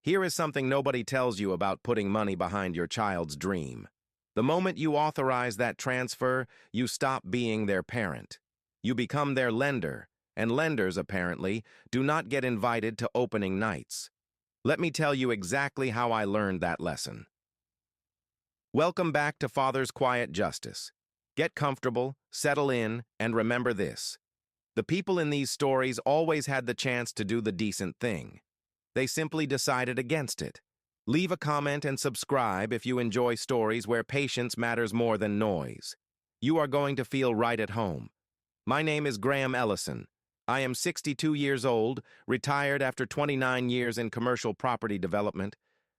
Here is something nobody tells you about putting money behind your child's dream. The moment you authorize that transfer, you stop being their parent. You become their lender, and lenders, apparently, do not get invited to opening nights. Let me tell you exactly how I learned that lesson. Welcome back to Father's Quiet Justice. Get comfortable, settle in, and remember this. The people in these stories always had the chance to do the decent thing. They simply decided against it. Leave a comment and subscribe if you enjoy stories where patience matters more than noise. You are going to feel right at home. My name is Graham Ellison. I am 62 years old, retired after 29 years in commercial property development,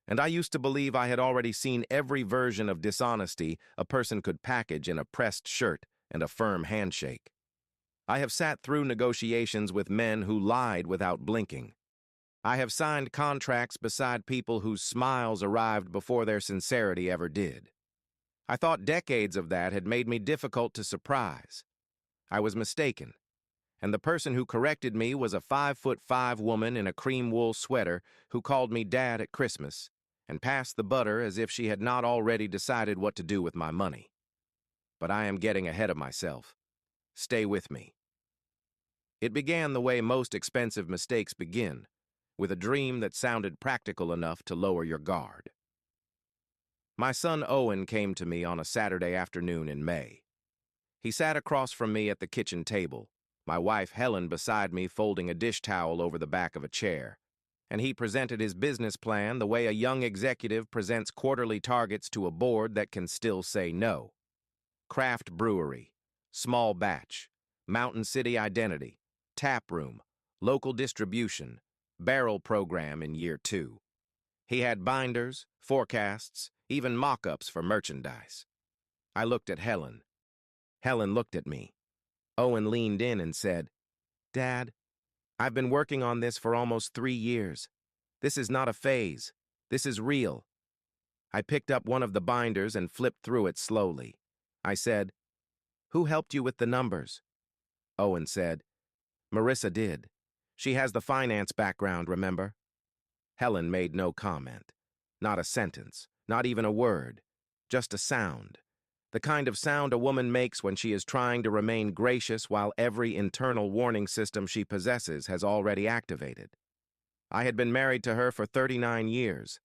and I used to believe I had already seen every version of dishonesty a person could package in a pressed shirt and a firm handshake. I have sat through negotiations with men who lied without blinking. I have signed contracts beside people whose smiles arrived before their sincerity ever did. I thought decades of that had made me difficult to surprise. I was mistaken, and the person who corrected me was a 5'5" woman in a cream wool sweater who called me Dad at Christmas and passed the butter as if she had not already decided what to do with my money. But I am getting ahead of myself. Stay with me. It began the way most expensive mistakes begin, with a dream that sounded practical enough to lower your guard. My son Owen came to me on a Saturday afternoon in May. He sat across from me at the kitchen table, my wife Helen beside me folding a dish towel over the back of a chair, and he presented his business plan the way a young executive presents quarterly targets to a board that can still say no. Craft brewery, small batch, Mountain City identity, tap room, local distribution, barrel program in year 2. He had binders, forecasts, even mock-ups for merchandise. I looked at Helen. Helen looked at me. Owen leaned in and said, "Dad, I've been working on this for almost 3 years. This is not a phase. This is real." I picked up one of the binders and flipped through it slowly. I said, "Who helped you with the numbers?" Owen said, "Marissa did. She has the finance background, remember?" Helen made no comment. Not a sentence, not even a word, just a sound. The kind of sound a woman makes when she is trying to remain gracious while every internal warning system she possesses has already activated. I had been married to her for 39 years.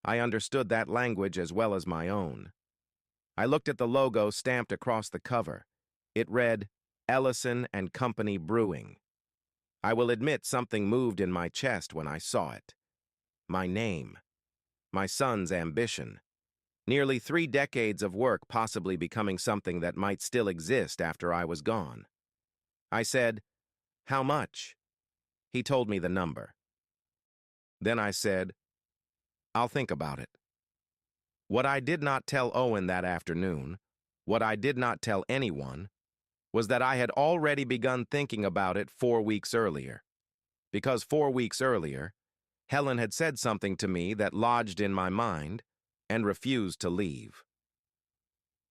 I understood that language as well as my own. I looked at the logo stamped across the cover. It read, Ellison and Company Brewing. I will admit something moved in my chest when I saw it. My name. My son's ambition. Nearly 3 decades of work possibly becoming something that might still exist after I was gone. I said, "How much?" He told me the number. Then I said, "I'll think about it." What I did not tell Owen that afternoon, what I did not tell anyone, was that I had already begun thinking about it 4 weeks earlier. Because 4 weeks earlier, Helen had said something to me that lodged in my mind and refused to leave.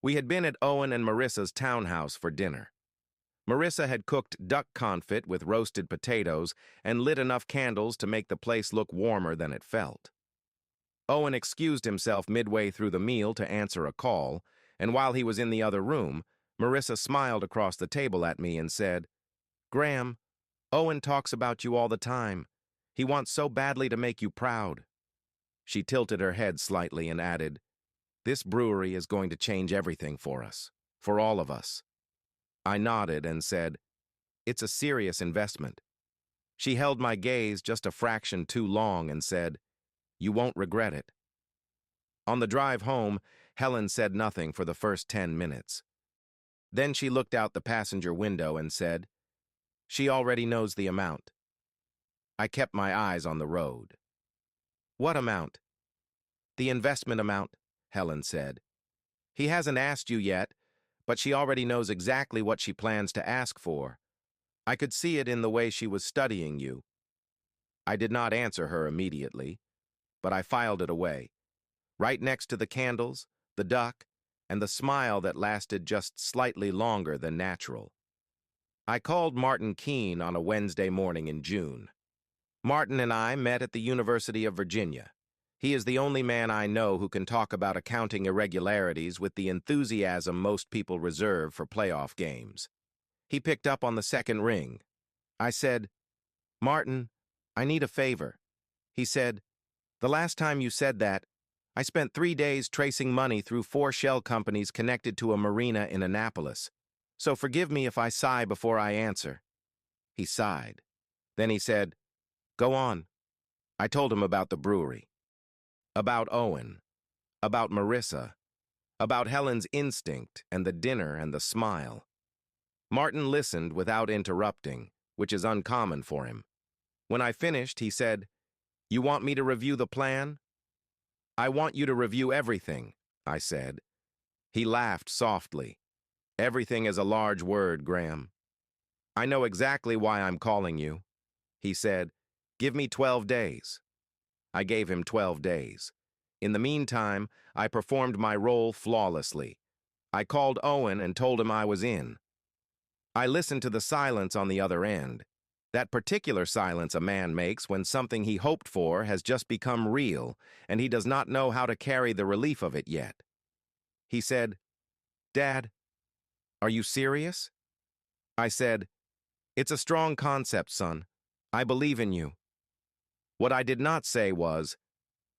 We had been at Owen and Marissa's townhouse for dinner. Marissa had cooked duck confit with roasted potatoes and lit enough candles to make the place look warmer than it felt. Owen excused himself midway through the meal to answer a call, and while he was in the other room, Marissa smiled across the table at me and said, "Graham, Owen talks about you all the time. He wants so badly to make you proud." She tilted her head slightly and added, "This brewery is going to change everything for us, for all of us." I nodded and said, "It's a serious investment." She held my gaze just a fraction too long and said, "You won't regret it." On the drive home, Helen said nothing for the first 10 minutes. Then she looked out the passenger window and said, "She already knows the amount." I kept my eyes on the road. "What amount?" "The investment amount," Helen said. "He hasn't asked you yet, but she already knows exactly what she plans to ask for. I could see it in the way she was studying you." I did not answer her immediately, but I filed it away, right next to the candles, the duck, and the smile that lasted just slightly longer than natural. I called Martin Keene on a Wednesday morning in June. Martin and I met at the University of Virginia. He is the only man I know who can talk about accounting irregularities with the enthusiasm most people reserve for playoff games. He picked up on the second ring. I said, "Martin, I need a favor." He said, "The last time you said that, I spent 3 days tracing money through 4 shell companies connected to a marina in Annapolis. So forgive me if I sigh before I answer." He sighed. Then he said, "Go on." I told him about the brewery, about Owen, about Marissa, about Helen's instinct and the dinner and the smile. Martin listened without interrupting, which is uncommon for him. When I finished, he said, "You want me to review the plan?" "I want you to review everything," I said. He laughed softly. "Everything is a large word, Graham." "I know exactly why I'm calling you." He said, "Give me 12 days." I gave him 12 days. In the meantime, I performed my role flawlessly. I called Owen and told him I was in. I listened to the silence on the other end. That particular silence a man makes when something he hoped for has just become real and he does not know how to carry the relief of it yet. He said, "Dad, are you serious?" I said, "It's a strong concept, son. I believe in you." What I did not say was,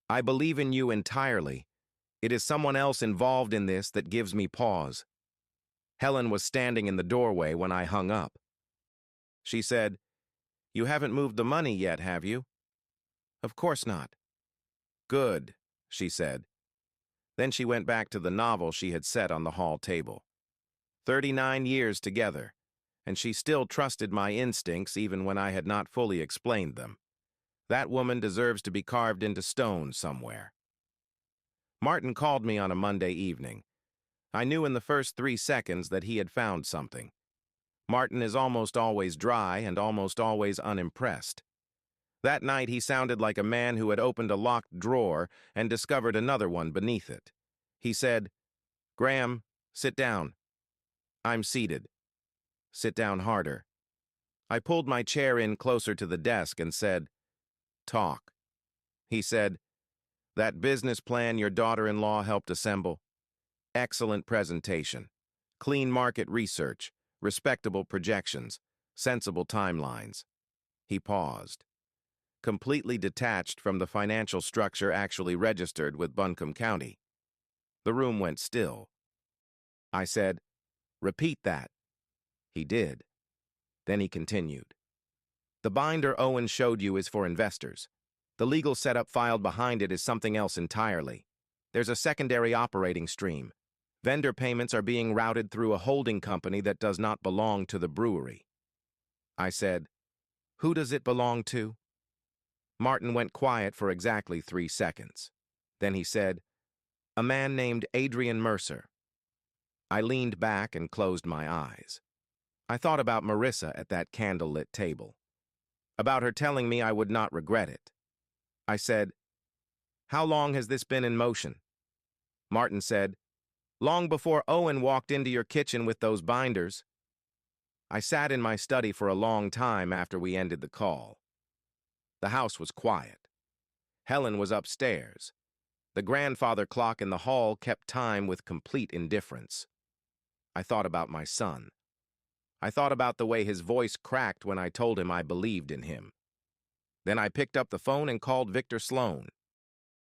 "I believe in you entirely. It is someone else involved in this that gives me pause." Helen was standing in the doorway when I hung up. She said, "You haven't moved the money yet, have you?" "Of course not." "Good," she said. Then she went back to the novel she had set on the hall table. 39 years together, and she still trusted my instincts even when I had not fully explained them. That woman deserves to be carved into stone somewhere. Martin called me on a Monday evening. I knew in the first 3 seconds that he had found something. Martin is almost always dry and almost always unimpressed. That night he sounded like a man who had opened a locked drawer and discovered another one beneath it. He said, "Graham, sit down." I'm seated. "Sit down harder." I pulled my chair in closer to the desk and said, "Talk." He said, "That business plan your daughter-in-law helped assemble? Excellent presentation. Clean market research, respectable projections, sensible timelines." He paused. "Completely detached from the financial structure actually registered with Buncombe County." The room went still. I said, "Repeat that." He did. Then he continued. "The binder Owen showed you is for investors. The legal setup filed behind it is something else entirely. There's a secondary operating stream. Vendor payments are being routed through a holding company that does not belong to the brewery." I said, "Who does it belong to?" Martin went quiet for exactly 3 seconds. Then he said, "A man named Adrian Mercer." I leaned back and closed my eyes. I thought about Marissa at that candlelit table, about her telling me I would not regret it. I said, "How long has this been in motion?" Martin said, "Long before Owen walked into your kitchen with those binders." I sat in my study for a long time after we ended the call. The house was quiet. Helen was upstairs. The grandfather clock in the hall kept time with complete indifference. I thought about my son. I thought about the way his voice cracked when I told him I believed in him. Then I picked up the phone and called Victor Sloan.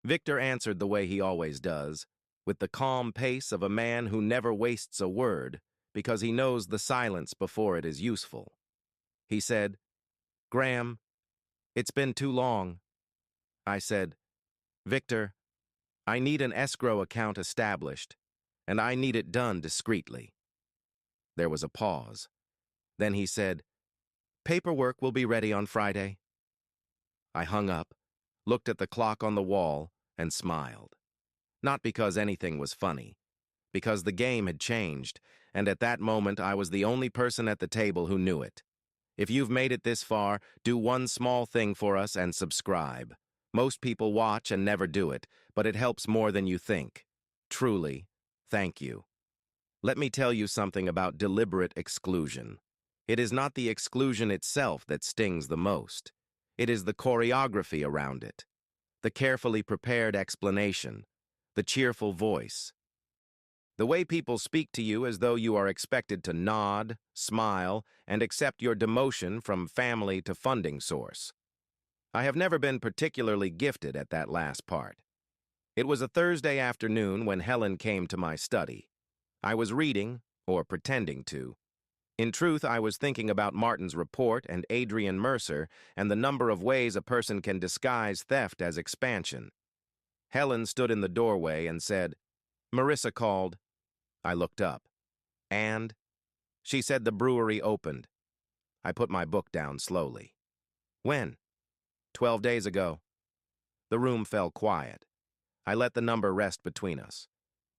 Victor answered the way he always does, with the calm pace of a man who never wastes a word because he knows the silence before it is useful. He said, "Graham, it's been too long." I said, "Victor, I need an escrow account established, and I need it done discreetly." There was a pause. Then he said, "Paperwork will be ready on Friday." I hung up, looked at the clock on the wall, and smiled. Not because anything was funny, because the game had changed, and at that moment I was the only person at the table who knew it. If you've made it this far, do one small thing for us and subscribe. Most people watch and never do it, but it helps more than you think. Truly, thank you. Let me tell you something about deliberate exclusion. It is not the exclusion itself that stings the most. It is the choreography around it, the carefully prepared explanation, the cheerful voice. The way people speak to you as though you are expected to nod, smile, and accept your demotion from family to funding source. I have never been particularly gifted at that last part. It was a Thursday afternoon when Helen came to my study. I was reading, or pretending to. In truth, I was thinking about Martin's report and Adrian Mercer and the number of ways a person can disguise theft as expansion. Helen stood in the doorway and said, "Marissa called." I looked up. "And?" She said the brewery opened. I put my book down slowly. "When?" 12 days ago." The room fell quiet. I let the number rest between us.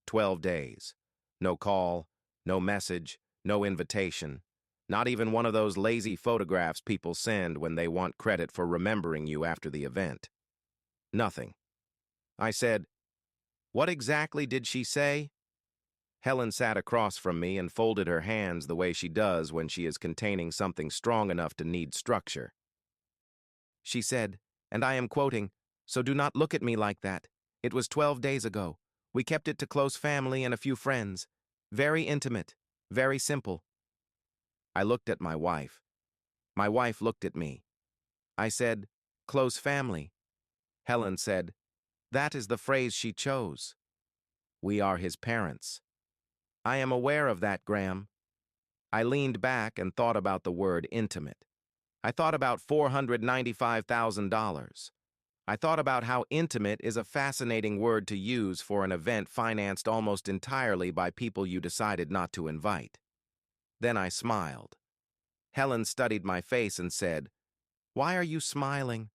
12 days. No call, no message, no invitation. Not even one of those lazy photographs people send when they want credit for remembering you after the event. Nothing. I said, "What exactly did she say?" Helen sat across from me and folded her hands the way she does when she is containing something strong enough to need structure. She said, and I am quoting, "So do not look at me like that. It was 12 days ago. We kept it to close family and a few friends. Very intimate, very simple." I looked at my wife. My wife looked at me. I said, "Close family." Helen said, "That is the phrase she chose. We are his parents." I am aware of that, Graham. I leaned back and thought about the word intimate. I thought about $495,000. I thought about how intimate is a fascinating word to use for an event financed almost entirely by people you decided not to invite. Then I smiled. Helen studied my face and said, "Why are you smiling?"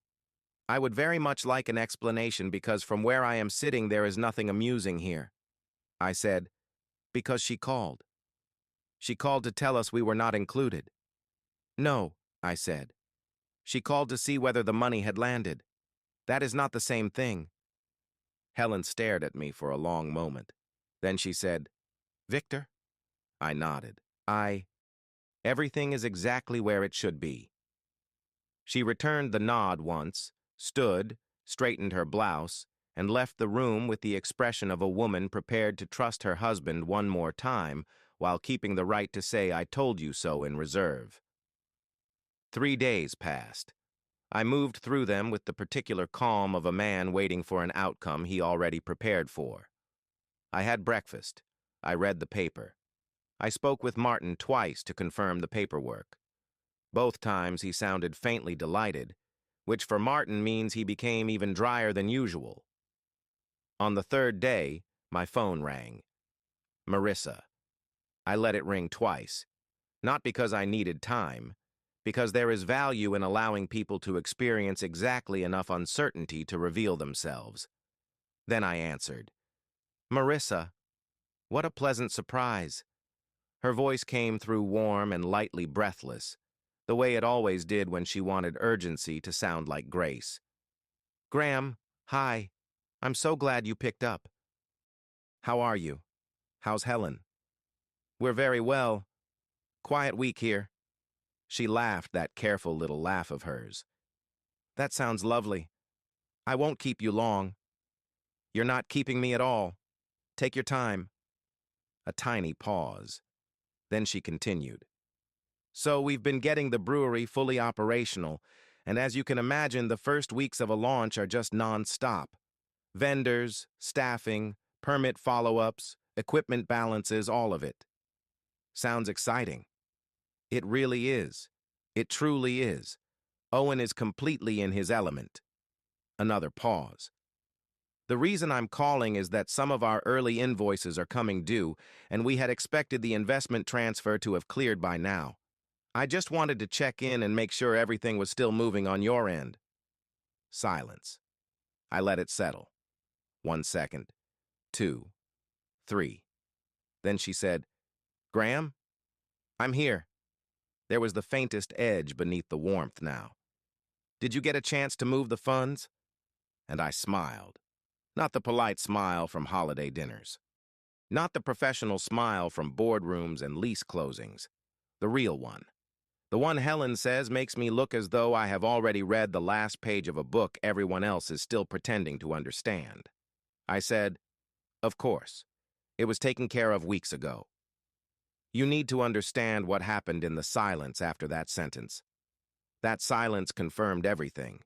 I would very much like an explanation because from where I am sitting there is nothing amusing here. I said, "Because she called. She called to tell us we were not included." "No," I said. "She called to see whether the money had landed. That is not the same thing." Helen stared at me for a long moment. Then she said, "Victor?" I nodded. Everything is exactly where it should be." She returned the nod once, stood, straightened her blouse, and left the room with the expression of a woman prepared to trust her husband one more time while keeping the right to say "I told you so" in reserve. 3 days passed. I moved through them with the particular calm of a man waiting for an outcome he already prepared for. I had breakfast. I read the paper. I spoke with Martin twice to confirm the paperwork. Both times he sounded faintly delighted, which for Martin means he became even drier than usual. On the third day, my phone rang. Marissa. I let it ring twice, not because I needed time, because there is value in allowing people to experience exactly enough uncertainty to reveal themselves. Then I answered. "Marissa, what a pleasant surprise." Her voice came through warm and lightly breathless, the way it always did when she wanted urgency to sound like grace. "Graham, hi. I'm so glad you picked up. How are you? How's Helen?" "We're very well. Quiet week here." She laughed that careful little laugh of hers. "That sounds lovely. I won't keep you long." "You're not keeping me at all. Take your time." A tiny pause. Then she continued. "So we've been getting the brewery fully operational, and as you can imagine, the first weeks of a launch are just non-stop. Vendors, staffing, permit follow-ups, equipment balances, all of it. Sounds exciting." "It really is. It truly is. Owen is completely in his element." Another pause. "The reason I'm calling is that some of our early invoices are coming due, and we had expected the investment transfer to have cleared by now. I just wanted to check in and make sure everything was still moving on your end." Silence. I let it settle. 1 second. 2. 3. Then she said, "Graham? I'm here." There was the faintest edge beneath the warmth now. "Did you get a chance to move the funds?" And I smiled. Not the polite smile from holiday dinners. Not the professional smile from boardrooms and lease closings. The real one. The one Helen says makes me look as though I have already read the last page of a book everyone else is still pretending to understand. I said, "Of course. It was taken care of weeks ago." You need to understand what happened in the silence after that sentence. That silence confirmed everything.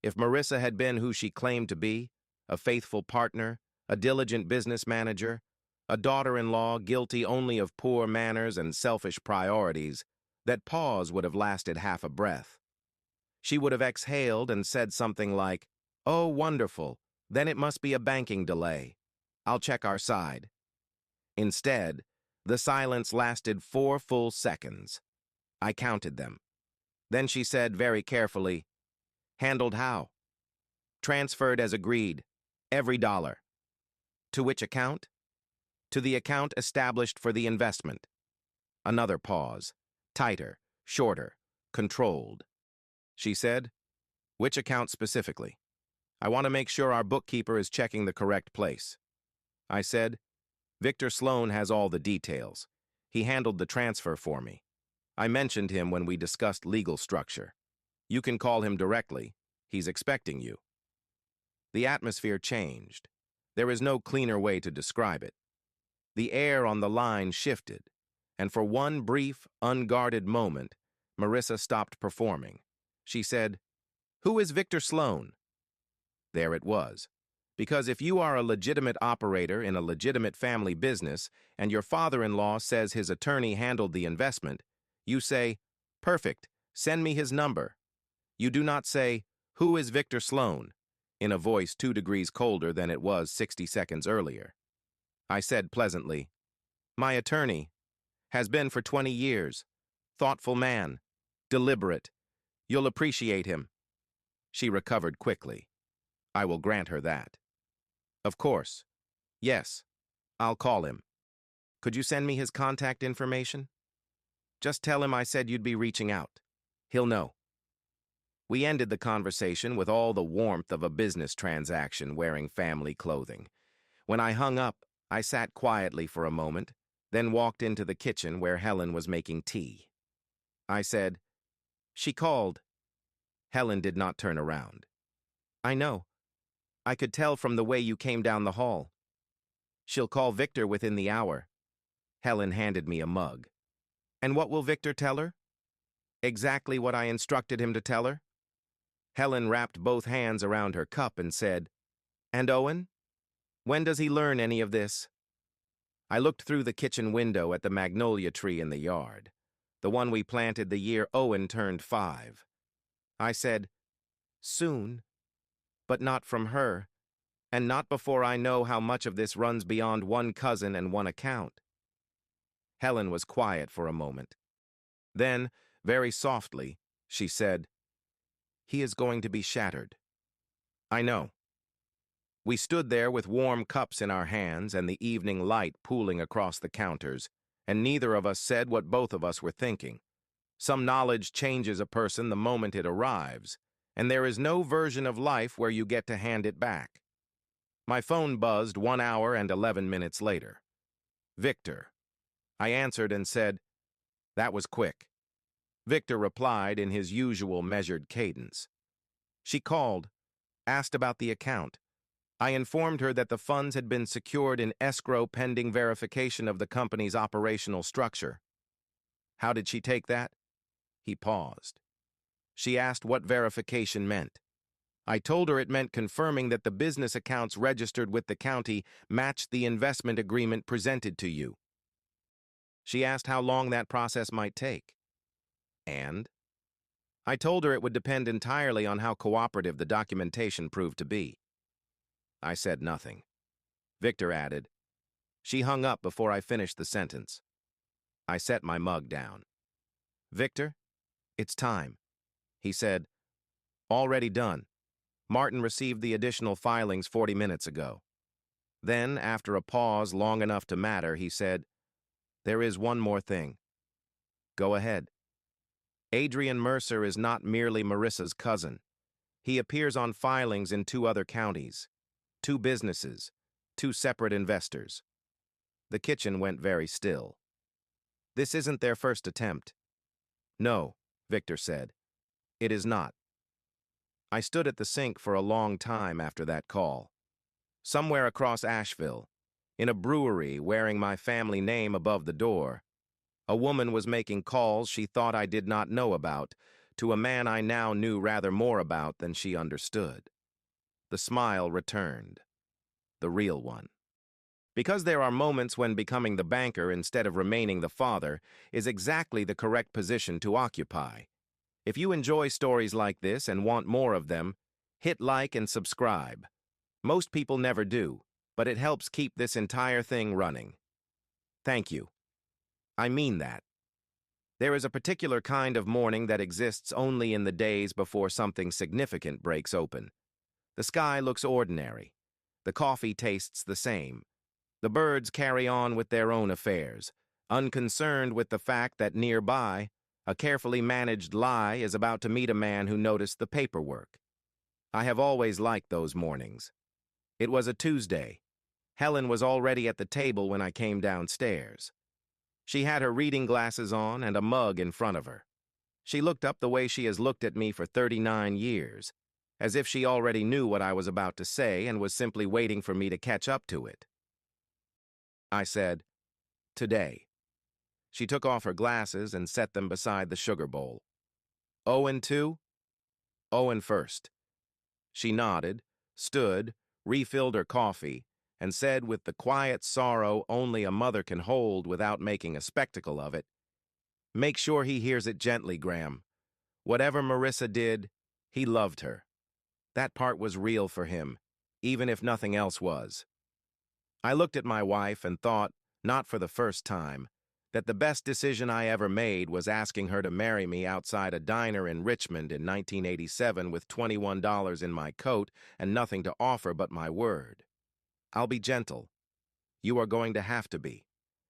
If Marissa had been who she claimed to be, a faithful partner, a diligent business manager, a daughter-in-law guilty only of poor manners and selfish priorities, that pause would have lasted half a breath. She would have exhaled and said something like, "Oh, wonderful, then it must be a banking delay. I'll check our side." Instead, the silence lasted 4 full seconds. I counted them. Then she said very carefully, "Handled how?" "Transferred as agreed. Every dollar." "To which account?" "To the account established for the investment." Another pause. Tighter, shorter, controlled. She said, "Which account specifically? I want to make sure our bookkeeper is checking the correct place." I said, "Victor Sloan has all the details. He handled the transfer for me. I mentioned him when we discussed legal structure. You can call him directly. He's expecting you." The atmosphere changed. There is no cleaner way to describe it. The air on the line shifted, and for one brief, unguarded moment, Marissa stopped performing. She said, "Who is Victor Sloan?" There it was. Because if you are a legitimate operator in a legitimate family business and your father-in-law says his attorney handled the investment, you say, "Perfect, send me his number." You do not say, "Who is Victor Sloan?" in a voice 2 degrees colder than it was 60 seconds earlier. I said pleasantly, "My attorney. Has been for 20 years. Thoughtful man. Deliberate. You'll appreciate him." She recovered quickly. I will grant her that. "Of course. Yes. I'll call him. Could you send me his contact information? Just tell him I said you'd be reaching out. He'll know." We ended the conversation with all the warmth of a business transaction wearing family clothing. When I hung up, I sat quietly for a moment, then walked into the kitchen where Helen was making tea. I said, "She called." Helen did not turn around. "I know. I could tell from the way you came down the hall. She'll call Victor within the hour." Helen handed me a mug. "And what will Victor tell her?" "Exactly what I instructed him to tell her." Helen wrapped both hands around her cup and said, "And Owen? When does he learn any of this?" I looked through the kitchen window at the magnolia tree in the yard, the one we planted the year Owen turned 5. I said, "Soon, but not from her, and not before I know how much of this runs beyond one cousin and one account." Helen was quiet for a moment. Then, very softly, she said, "He is going to be shattered." "I know." We stood there with warm cups in our hands and the evening light pooling across the counters, and neither of us said what both of us were thinking. Some knowledge changes a person the moment it arrives, and there is no version of life where you get to hand it back. My phone buzzed 1 hour and 11 minutes later. "Victor." I answered and said, "That was quick." Victor replied in his usual measured cadence. She called, asked about the account. I informed her that the funds had been secured in escrow pending verification of the company's operational structure. How did she take that? He paused. She asked what verification meant. I told her it meant confirming that the business accounts registered with the county matched the investment agreement presented to you. She asked how long that process might take. And I told her it would depend entirely on how cooperative the documentation proved to be. I said nothing. Victor added. She hung up before I finished the sentence. I set my mug down. "Victor, it's time." He said, "Already done. Martin received the additional filings 40 minutes ago." Then, after a pause long enough to matter, he said, "There is one more thing." "Go ahead." "Adrian Mercer is not merely Marissa's cousin. He appears on filings in 2 other counties, 2 businesses, 2 separate investors." The kitchen went very still. "This isn't their first attempt." No, Victor said. It is not. I stood at the sink for a long time after that call. Somewhere across Asheville, in a brewery wearing my family name above the door, a woman was making calls she thought I did not know about to a man I now knew rather more about than she understood. The smile returned. The real one. Because there are moments when becoming the banker instead of remaining the father is exactly the correct position to occupy. If you enjoy stories like this and want more of them, hit like and subscribe. Most people never do, but it helps keep this entire thing running. Thank you. I mean that. There is a particular kind of morning that exists only in the days before something significant breaks open. The sky looks ordinary. The coffee tastes the same. The birds carry on with their own affairs, unconcerned with the fact that nearby, a carefully managed lie is about to meet a man who noticed the paperwork. I have always liked those mornings. It was a Tuesday. Helen was already at the table when I came downstairs. She had her reading glasses on and a mug in front of her. She looked up the way she has looked at me for 39 years, as if she already knew what I was about to say and was simply waiting for me to catch up to it. I said, "Today." She took off her glasses and set them beside the sugar bowl. "Owen too?" "Owen first." She nodded, stood, refilled her coffee, and said with the quiet sorrow only a mother can hold without making a spectacle of it, "Make sure he hears it gently, Graham. Whatever Marissa did, he loved her. That part was real for him, even if nothing else was." I looked at my wife and thought, not for the first time, that the best decision I ever made was asking her to marry me outside a diner in Richmond in 1987 with $21 in my coat and nothing to offer but my word. I'll be gentle. You are going to have to be.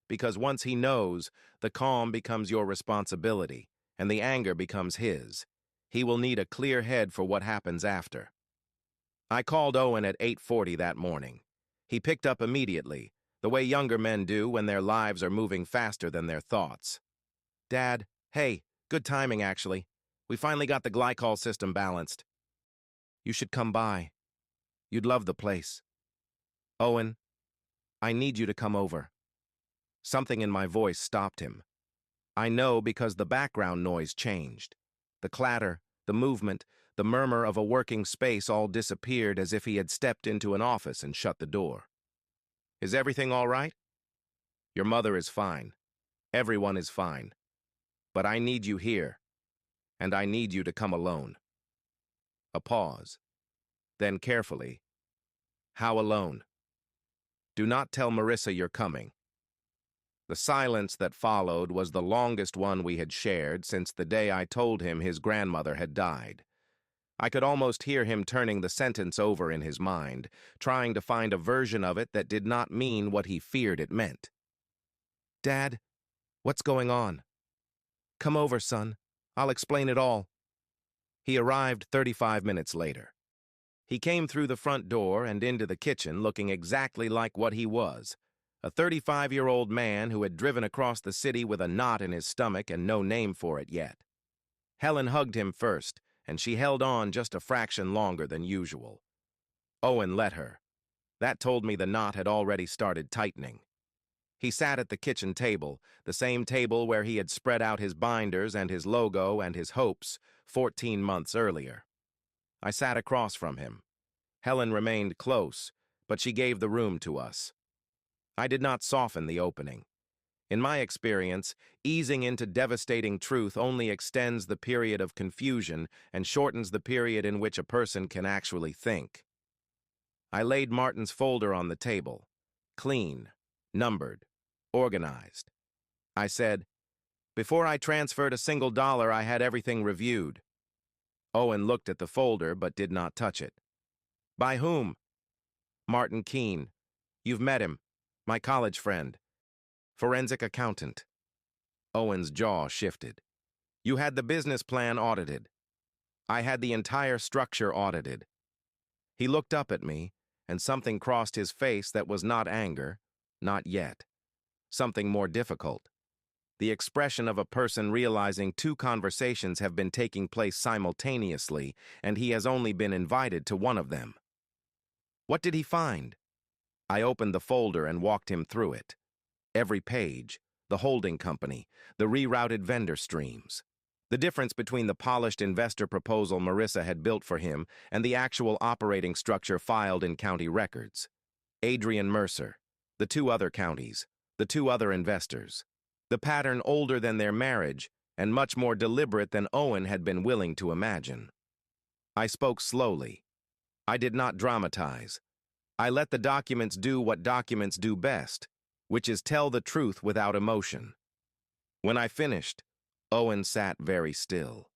Because once he knows, the calm becomes your responsibility, and the anger becomes his. He will need a clear head for what happens after. I called Owen at 8:40 that morning. He picked up immediately, the way younger men do when their lives are moving faster than their thoughts. "Dad, hey, good timing actually. We finally got the glycol system balanced. You should come by. You'd love the place. Owen, I need you to come over." Something in my voice stopped him. I know because the background noise changed. The clatter, the movement, the murmur of a working space all disappeared as if he had stepped into an office and shut the door. "Is everything all right?" "Your mother is fine. Everyone is fine. But I need you here, and I need you to come alone." A pause. Then carefully, "How alone?" "Do not tell Marissa you're coming." The silence that followed was the longest one we had shared since the day I told him his grandmother had died. I could almost hear him turning the sentence over in his mind, trying to find a version of it that did not mean what he feared it meant. "Dad, what's going on?" "Come over, son. I'll explain it all." He arrived 35 minutes later. He came through the front door and into the kitchen looking exactly like what he was, a 35-year-old man who had driven across the city with a knot in his stomach and no name for it yet. Helen hugged him first, and she held on just a fraction longer than usual. Owen let her. That told me the knot had already started tightening. He sat at the kitchen table, the same table where he had spread out his binders and his logo and his hopes 14 months earlier. I sat across from him. Helen remained close, but she gave the room to us. I did not soften the opening. In my experience, easing into devastating truth only extends the period of confusion and shortens the period in which a person can actually think. I laid Martin's folder on the table, clean, numbered, organized. I said, "Before I transferred a single dollar, I had everything reviewed." Owen looked at the folder but did not touch it. "By whom?" "Martin Keene. You've met him. My college friend. Forensic accountant." Owen's jaw shifted. "You had the business plan audited." "I had the entire structure audited." He looked up at me, and something crossed his face that was not anger, not yet. Something more difficult. the expression of a person realizing two conversations have been taking place simultaneously, and he has only been invited to one of them. What did he find? I opened the folder and walked him through it. Every page, the holding company, the rerouted vendor streams. The difference between the polished investor proposal Marissa had built for him and the actual operating structure filed in county records. Adrian Mercer, the two other counties, the two other investors. The pattern older than their marriage and much more deliberate than Owen had been willing to imagine. I spoke slowly. I did not dramatize. I let the documents do what documents do best, which is tell the truth without emotion. When I finished, Owen sat very still.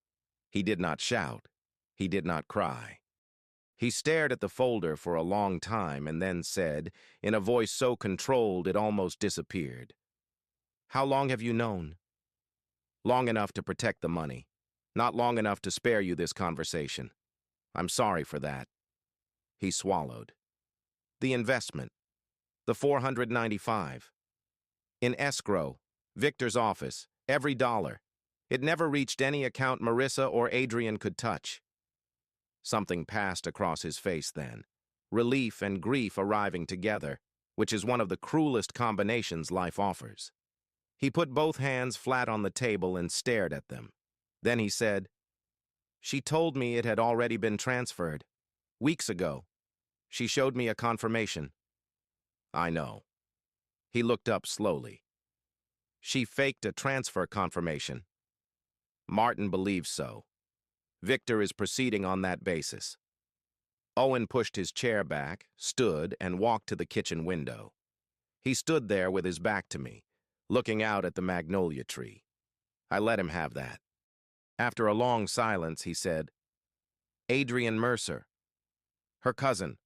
He did not shout. He did not cry. He stared at the folder for a long time and then said, in a voice so controlled it almost disappeared, "How long have you known?" "Long enough to protect the money. Not long enough to spare you this conversation. I'm sorry for that." He swallowed. "The investment. The $495. In escrow. Victor's office. Every dollar. It never reached any account Marissa or Adrian could touch." Something passed across his face then. Relief and grief arriving together, which is one of the cruelest combinations life offers. He put both hands flat on the table and stared at them. Then he said, "She told me it had already been transferred. Weeks ago. She showed me a confirmation." "I know." He looked up slowly. "She faked a transfer confirmation." "Martin believes so. Victor is proceeding on that basis." Owen pushed his chair back, stood, and walked to the kitchen window. He stood there with his back to me, looking out at the magnolia tree. I let him have that. After a long silence, he said, "Adrian Mercer. Her cousin.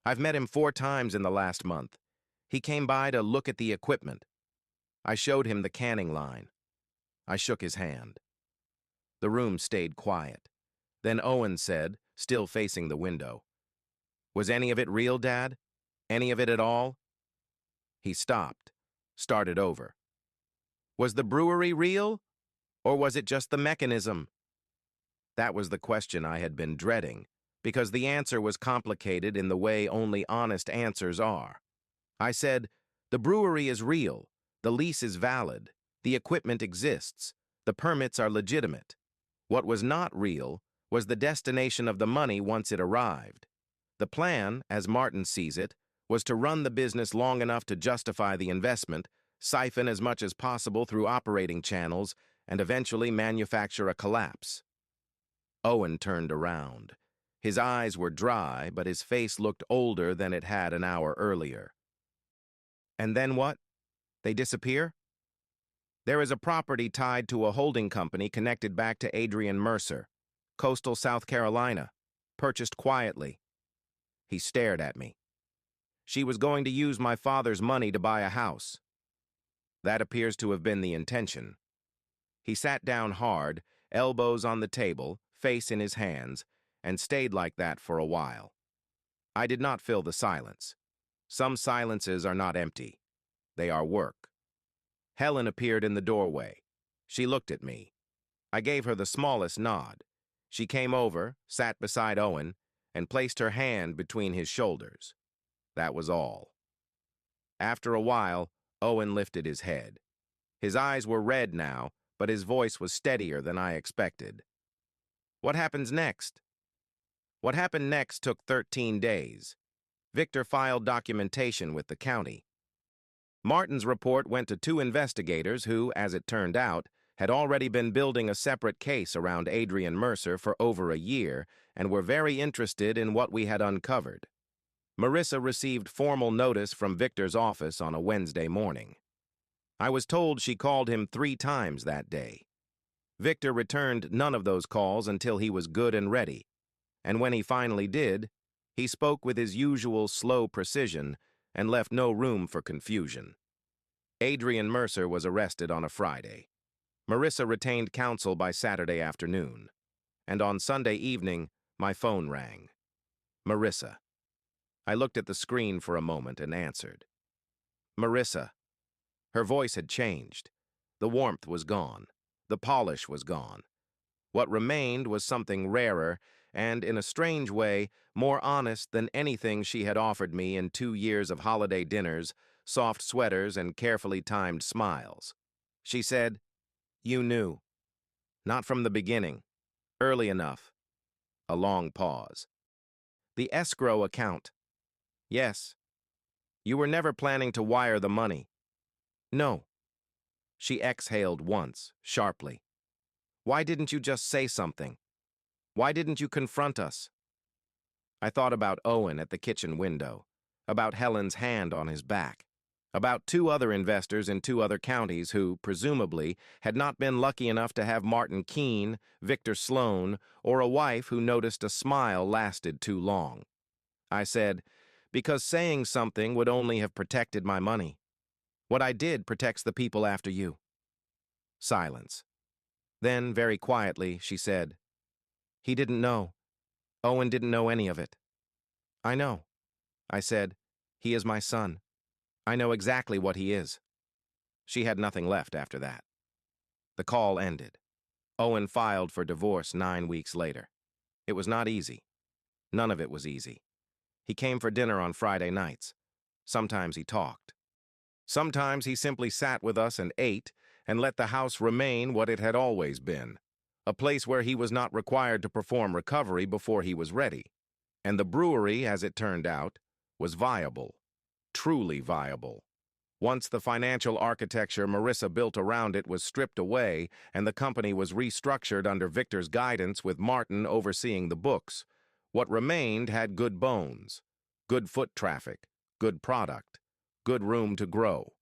I've met him 4 times in the last month. He came by to look at the equipment. I showed him the canning line. I shook his hand." The room stayed quiet. Then Owen said, still facing the window, "Was any of it real, Dad? Any of it at all?" He stopped, started over. "Was the brewery real? Or was it just the mechanism?" That was the question I had been dreading, because the answer was complicated in the way only honest answers are. I said, "The brewery is real, the lease is valid, the equipment exists, the permits are legitimate. What was not real was the destination of the money once it arrived. The plan, as Martin sees it, was to run the business long enough to justify the investment, siphon as much as possible through operating channels, and eventually manufacture a collapse." Owen turned around. His eyes were dry, but his face looked older than it had an hour earlier. "And then what? They disappear?" "There is a property tied to a holding company connected back to Adrian Mercer, coastal South Carolina, purchased quietly." He stared at me. "She was going to use my father's money to buy a house." "That appears to have been the intention." He sat down hard, elbows on the table, face in his hands, and stayed like that for a while. I did not fill the silence. Some silences are not empty. They are work. Helen appeared in the doorway. She looked at me. I gave her the smallest nod. She came over, sat beside Owen, and placed her hand between his shoulders. That was all. After a while, Owen lifted his head. His eyes were red now, but his voice was steadier than I expected. "What happens next?" What happened next took 13 days. Victor filed documentation with the county. Martin's report went to 2 investigators who, as it turned out, had already been building a separate case around Adrian Mercer for over a year and were very interested in what we had uncovered. Marissa received formal notice from Victor's office on a Wednesday morning. I was told she called him 3 times that day. Victor returned none of those calls until he was good and ready, and when he finally did, he spoke with his usual slow precision and left no room for confusion. Adrian Mercer was arrested on a Friday. Marissa retained counsel by Saturday afternoon, and on Sunday evening, my phone rang. Marissa. I looked at the screen for a moment and answered. "Marissa." Her voice had changed. The warmth was gone. The polish was gone. What remained was something rarer and, in a strange way, more honest than anything she had offered me in 2 years of holiday dinners, soft sweaters, and carefully timed smiles. She said, "You knew. Not from the beginning. Early enough." A long pause. "The escrow account." "Yes." "You were never planning to wire the money." "No." She exhaled once, sharply. "Why didn't you just say something? Why didn't you confront us?" I thought about Owen at the kitchen window, about Helen's hand on his back, about 2 other investors in 2 other counties who, presumably, had not been lucky enough to have Martin Keene, Victor Sloan, or a wife who noticed a smile lasted too long. I said, "Because saying something would only have protected my money. What I did protects the people after you." Silence. Then, very quietly, she said, "He didn't know. Owen didn't know any of it." "I know." I said, "He is my son. I know exactly what he is." She had nothing left after that. The call ended. Owen filed for divorce 9 weeks later. It was not easy. None of it was easy. He came for dinner on Friday nights. Sometimes he talked. Sometimes he simply sat with us and ate and let the house remain what it had always been, a place where he was not required to perform recovery before he was ready. And the brewery, as it turned out, was viable, truly viable. Once the financial architecture Marissa built around it was stripped away and the company was restructured under Victor's guidance with Martin overseeing the books, what remained had good bones, good foot traffic, good product, good room to grow.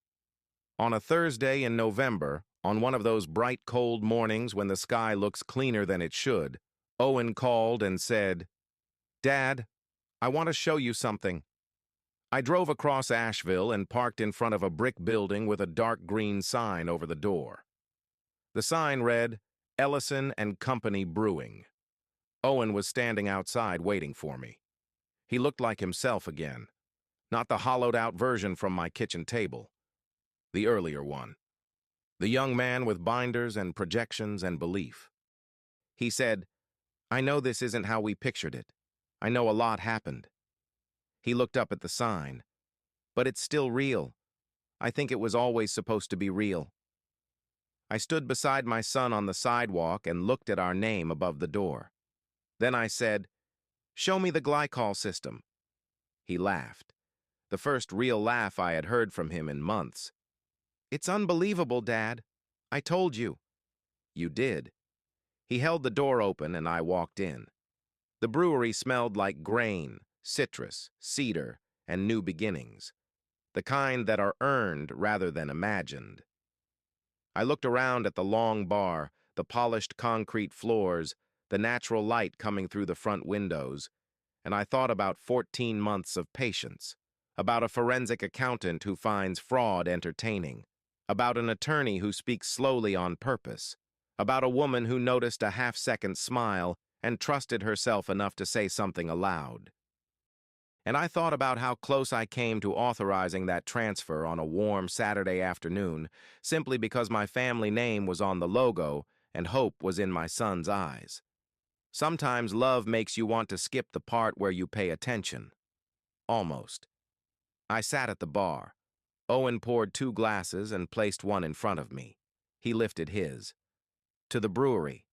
On a Thursday in November, on one of those bright cold mornings when the sky looks cleaner than it should, Owen called and said, "Dad, I want to show you something." I drove across Asheville and parked in front of a brick building with a dark green sign over the door. The sign read, "Ellison and Company Brewing." Owen was standing outside waiting for me. He looked like himself again, not the hollowed-out version from my kitchen table, the earlier one, the young man with binders and projections and belief. He said, "I know this isn't how we pictured it. I know a lot happened." He looked up at the sign. "But it's still real. I think it was always supposed to be real." I stood beside my son on the sidewalk and looked at our name above the door. Then I said, "Show me the glycol system." He laughed, the first real laugh I had heard from him in months. "It's unbelievable, Dad. I told you." "You did." He held the door open and I walked in. The brewery smelled like grain, citrus, cedar, and new beginnings, the kind that are earned rather than imagined. I looked around at the long bar, the polished concrete floors, the natural light coming through the front windows, and I thought about 14 months of patience, about a forensic accountant who finds fraud entertaining, about an attorney who speaks slowly on purpose, about a woman who noticed a half-second smile and trusted herself enough to say something aloud. And I thought about how close I came to authorizing that transfer on a warm Saturday afternoon simply because my family name was on the logo and hope was in my son's eyes. Sometimes love makes you want to skip the part where you pay attention. Almost. I sat at the bar. Owen poured 2 glasses and placed one in front of me. He lifted his. "To the brewery."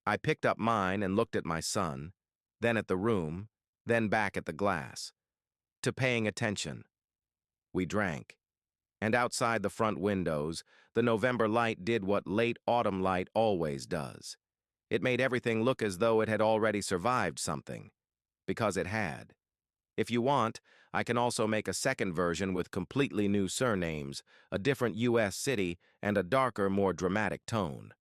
I picked up mine and looked at my son, then at the room, then back at the glass. "To paying attention." We drank. And outside the front windows, the November light did what late autumn light always does. It made everything look as though it had already survived something. Because it had. If you want, I can also make a second version with completely new surnames, a different U.S. city, and a darker, more dramatic tone.